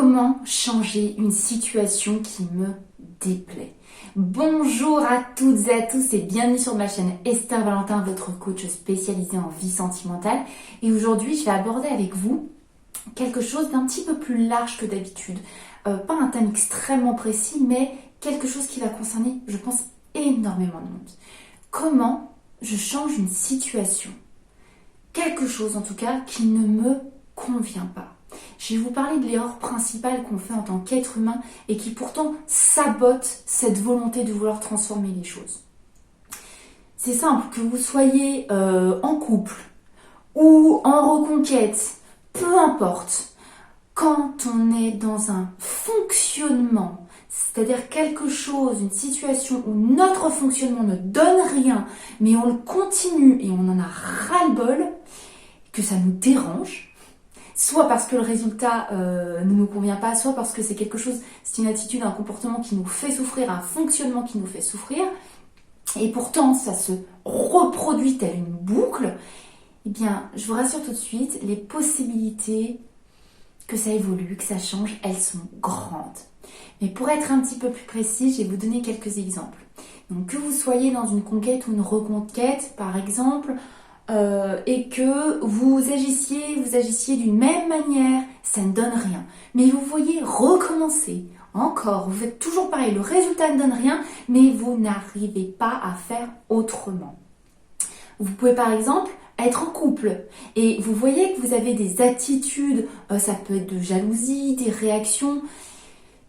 Comment changer une situation qui me déplaît? Bonjour à toutes et à tous et bienvenue sur ma chaîne Esther Valentin, votre coach spécialisé en vie sentimentale. Et aujourd'hui, je vais aborder avec vous quelque chose d'un petit peu plus large que d'habitude. Pas un thème extrêmement précis, mais quelque chose qui va concerner, je pense, énormément de monde. Comment je change une situation? Quelque chose en tout cas qui ne me convient pas. Je vais vous parler de l'erreur principale qu'on fait en tant qu'être humain et qui pourtant sabote cette volonté de vouloir transformer les choses. C'est simple, que vous soyez en couple ou en reconquête, peu importe, quand on est dans un fonctionnement, c'est-à-dire quelque chose, une situation où notre fonctionnement ne donne rien, mais on le continue et on en a ras-le-bol, que ça nous dérange, soit parce que le résultat ne nous convient pas, soit parce que c'est quelque chose, c'est une attitude, un comportement qui nous fait souffrir, un fonctionnement qui nous fait souffrir, et pourtant ça se reproduit telle une boucle, eh bien je vous rassure tout de suite, les possibilités que ça évolue, que ça change, elles sont grandes. Mais pour être un petit peu plus précis, je vais vous donner quelques exemples. Donc que vous soyez dans une conquête ou une reconquête, par exemple, et que vous agissiez d'une même manière, ça ne donne rien. Mais vous voyez recommencer, encore, vous faites toujours pareil, le résultat ne donne rien, mais vous n'arrivez pas à faire autrement. Vous pouvez par exemple être en couple et vous voyez que vous avez des attitudes, ça peut être de jalousie, des réactions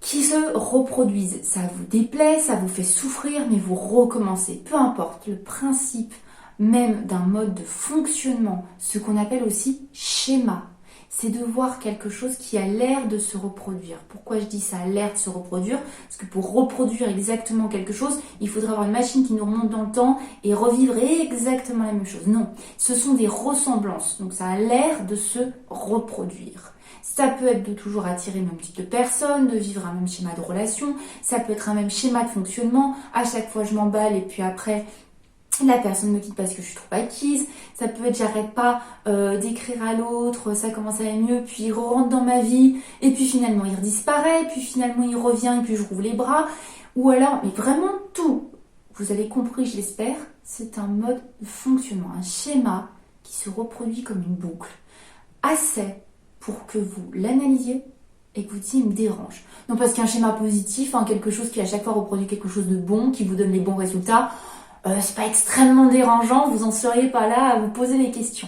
qui se reproduisent. Ça vous déplaît, ça vous fait souffrir, mais vous recommencez. Peu importe, le principe même d'un mode de fonctionnement, ce qu'on appelle aussi schéma, c'est de voir quelque chose qui a l'air de se reproduire. Pourquoi je dis ça a l'air de se reproduire? Parce que pour reproduire exactement quelque chose, il faudrait avoir une machine qui nous remonte dans le temps et revivre exactement la même chose. Non, ce sont des ressemblances, donc ça a l'air de se reproduire. Ça peut être de toujours attirer le même type de personne, de vivre un même schéma de relation, ça peut être un même schéma de fonctionnement, à chaque fois je m'emballe et puis après la personne me quitte parce que je suis trop acquise. Ça peut être j'arrête pas d'écrire à l'autre, ça commence à aller mieux, puis il rentre dans ma vie, et puis finalement il disparaît, puis finalement il revient, et puis je rouvre les bras. Ou alors, mais vraiment tout, vous avez compris, je l'espère, c'est un mode de fonctionnement, un schéma qui se reproduit comme une boucle. Assez pour que vous l'analysiez et que vous disiez, il me dérange. Non parce qu'un schéma positif, quelque chose qui à chaque fois reproduit quelque chose de bon, qui vous donne les bons résultats, c'est pas extrêmement dérangeant, vous en seriez pas là à vous poser des questions.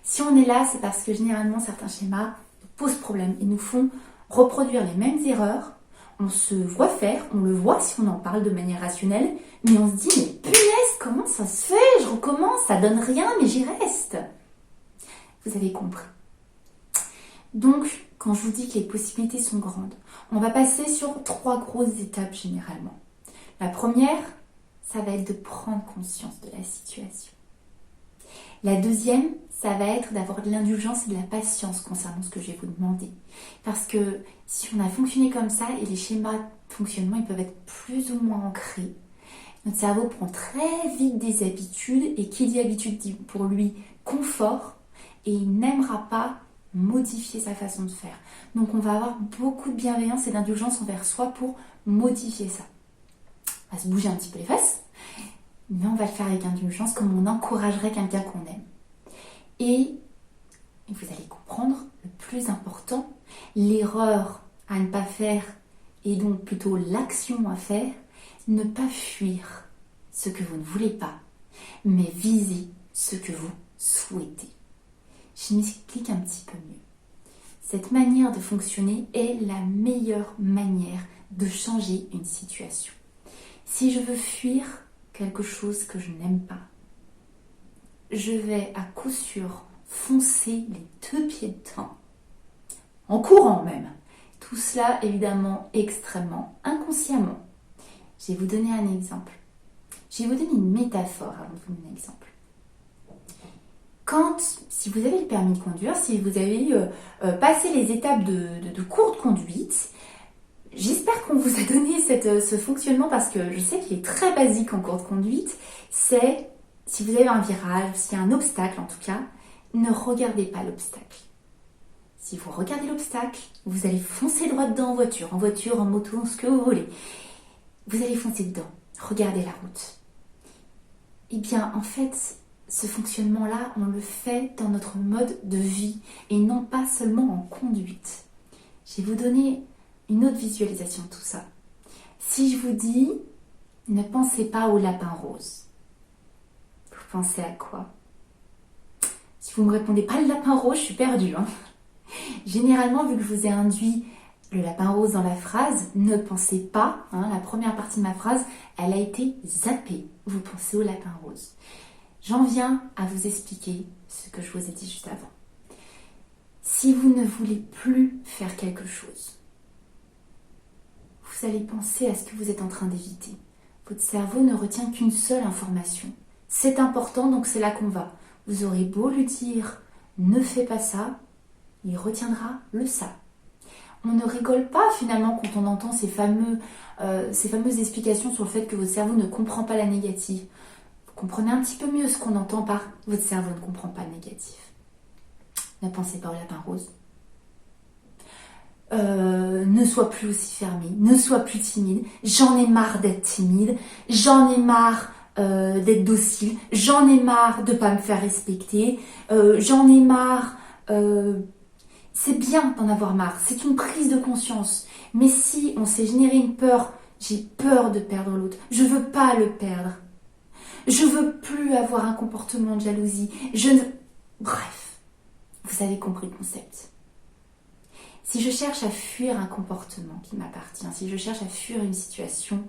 Si on est là, c'est parce que généralement certains schémas nous posent problème et nous font reproduire les mêmes erreurs. On se voit faire, on le voit si on en parle de manière rationnelle, mais on se dit, mais punaise, comment ça se fait? Je recommence, ça donne rien, mais j'y reste. Vous avez compris. Donc, quand je vous dis que les possibilités sont grandes, on va passer sur 3 grosses étapes généralement. La première, ça va être de prendre conscience de la situation. La deuxième, ça va être d'avoir de l'indulgence et de la patience concernant ce que je vais vous demander. Parce que si on a fonctionné comme ça, et les schémas de fonctionnement, ils peuvent être plus ou moins ancrés, notre cerveau prend très vite des habitudes, et qui dit habitude dit pour lui confort, et il n'aimera pas modifier sa façon de faire. Donc on va avoir beaucoup de bienveillance et d'indulgence envers soi pour modifier ça. On va se bouger un petit peu les fesses, mais on va le faire avec indulgence comme on encouragerait quelqu'un qu'on aime. Et vous allez comprendre, le plus important, l'erreur à ne pas faire, et donc plutôt l'action à faire, ne pas fuir ce que vous ne voulez pas, mais viser ce que vous souhaitez. Je m'explique un petit peu mieux. Cette manière de fonctionner est la meilleure manière de changer une situation. Si je veux fuir quelque chose que je n'aime pas, je vais à coup sûr foncer les 2 pieds dedans, en courant même. Tout cela évidemment extrêmement inconsciemment. Je vais vous donner un exemple. Je vais vous donner une métaphore avant de vous donner un exemple. Si vous avez le permis de conduire, si vous avez passé les étapes de cours de conduite, j'espère qu'on vous a donné ce fonctionnement parce que je sais qu'il est très basique en cours de conduite. C'est, si vous avez un virage, s'il y a un obstacle en tout cas, ne regardez pas l'obstacle. Si vous regardez l'obstacle, vous allez foncer droit dedans en voiture, en moto, ce que vous voulez. Vous allez foncer dedans. Regardez la route. Eh bien, en fait, ce fonctionnement-là, on le fait dans notre mode de vie et non pas seulement en conduite. Je vais vous donner une autre visualisation de tout ça. Si je vous dis, ne pensez pas au lapin rose, vous pensez à quoi? Si vous ne me répondez pas le lapin rose, je suis perdue. Généralement, vu que je vous ai induit le lapin rose dans la phrase, ne pensez pas, la première partie de ma phrase, elle a été zappée. Vous pensez au lapin rose. J'en viens à vous expliquer ce que je vous ai dit juste avant. Si vous ne voulez plus faire quelque chose, vous allez penser à ce que vous êtes en train d'éviter. Votre cerveau ne retient qu'une seule information. C'est important, donc c'est là qu'on va. Vous aurez beau lui dire « ne fais pas ça », il retiendra le ça. On ne rigole pas finalement quand on entend ces fameuses explications sur le fait que votre cerveau ne comprend pas la négative. Vous comprenez un petit peu mieux ce qu'on entend par « votre cerveau ne comprend pas le négatif ». Ne pensez pas au lapin rose. Ne sois plus aussi fermé, ne sois plus timide. J'en ai marre d'être timide, j'en ai marre d'être docile, j'en ai marre de ne pas me faire respecter, j'en ai marre... c'est bien d'en avoir marre, c'est une prise de conscience. Mais si on s'est généré une peur, j'ai peur de perdre l'autre, je veux pas le perdre. Je veux plus avoir un comportement de jalousie. Bref, vous avez compris le concept. Si je cherche à fuir un comportement qui m'appartient, si je cherche à fuir une situation,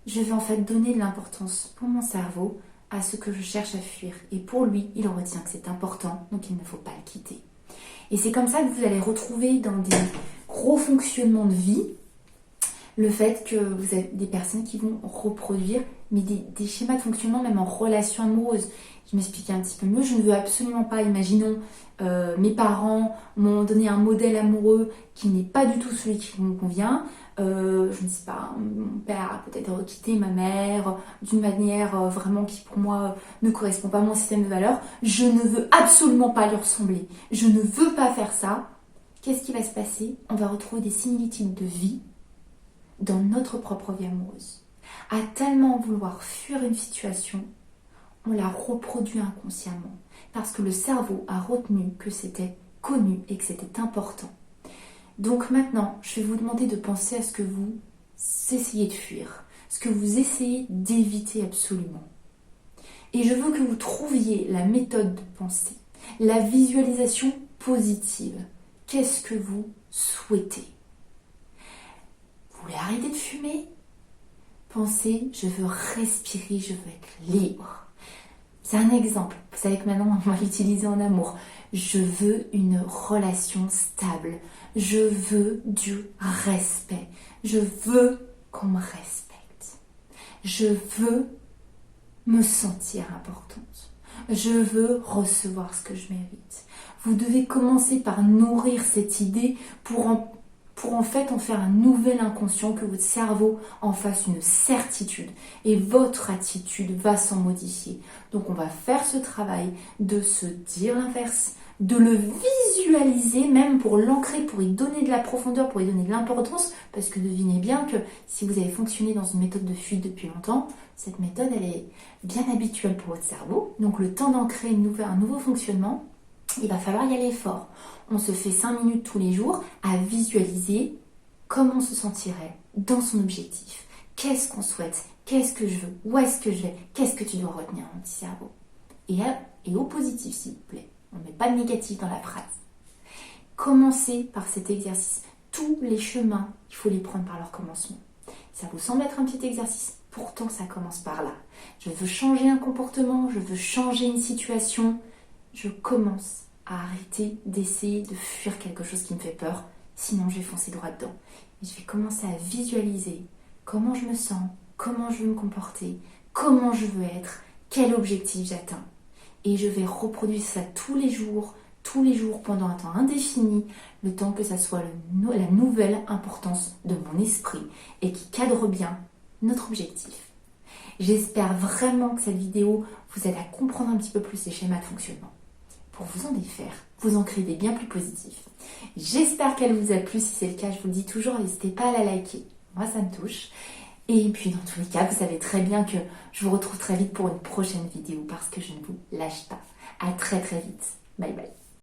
je vais en fait donner de l'importance pour mon cerveau à ce que je cherche à fuir. Et pour lui, il retient que c'est important, donc il ne faut pas le quitter. Et c'est comme ça que vous allez retrouver dans des gros fonctionnements de vie le fait que vous avez des personnes qui vont reproduire mais des schémas de fonctionnement même en relation amoureuse. Je m'explique un petit peu mieux. Je ne veux absolument pas, imaginons, mes parents m'ont donné un modèle amoureux qui n'est pas du tout celui qui me convient. Je ne sais pas, mon père a peut-être quitté ma mère d'une manière vraiment qui pour moi ne correspond pas à mon système de valeurs. Je ne veux absolument pas lui ressembler. Je ne veux pas faire ça. Qu'est-ce qui va se passer? On va retrouver des similitudes de vie dans notre propre vie amoureuse. À tellement vouloir fuir une situation, on la reproduit inconsciemment parce que le cerveau a retenu que c'était connu et que c'était important. Donc maintenant, je vais vous demander de penser à ce que vous essayez de fuir, ce que vous essayez d'éviter absolument. Et je veux que vous trouviez la méthode de pensée, la visualisation positive. Qu'est-ce que vous souhaitez? Vous voulez arrêter de fumer? Pensez, je veux respirer, je veux être libre. C'est un exemple. Vous savez que maintenant, on va l'utiliser en amour. Je veux une relation stable. Je veux du respect. Je veux qu'on me respecte. Je veux me sentir importante. Je veux recevoir ce que je mérite. Vous devez commencer par nourrir cette idée pour en fait en faire un nouvel inconscient, que votre cerveau en fasse une certitude et votre attitude va s'en modifier. Donc on va faire ce travail de se dire l'inverse, de le visualiser même pour l'ancrer, pour y donner de la profondeur, pour y donner de l'importance, parce que devinez bien que si vous avez fonctionné dans une méthode de fuite depuis longtemps, cette méthode elle est bien habituelle pour votre cerveau. Donc le temps d'ancrer un nouveau fonctionnement, il va falloir y aller fort. On se fait 5 minutes tous les jours à visualiser comment on se sentirait dans son objectif. Qu'est-ce qu'on souhaite? Qu'est-ce que je veux? Où est-ce que je vais? Qu'est-ce que tu dois retenir, mon petit cerveau? Et au positif, s'il vous plaît. On ne met pas de négatif dans la phrase. Commencez par cet exercice. Tous les chemins, il faut les prendre par leur commencement. Ça vous semble être un petit exercice? Pourtant, ça commence par là. Je veux changer un comportement, je veux changer une situation. Je commence à arrêter d'essayer de fuir quelque chose qui me fait peur, sinon je vais foncer droit dedans. Et je vais commencer à visualiser comment je me sens, comment je veux me comporter, comment je veux être, quel objectif j'atteins. Et je vais reproduire ça tous les jours pendant un temps indéfini, le temps que ça soit la nouvelle importance de mon esprit et qui cadre bien notre objectif. J'espère vraiment que cette vidéo vous aide à comprendre un petit peu plus ces schémas de fonctionnement. pour vous en défaire, vous en créer des bien plus positifs. J'espère qu'elle vous a plu. Si c'est le cas, je vous le dis toujours, n'hésitez pas à la liker. Moi, ça me touche. Et puis, dans tous les cas, vous savez très bien que je vous retrouve très vite pour une prochaine vidéo parce que je ne vous lâche pas. À très très vite.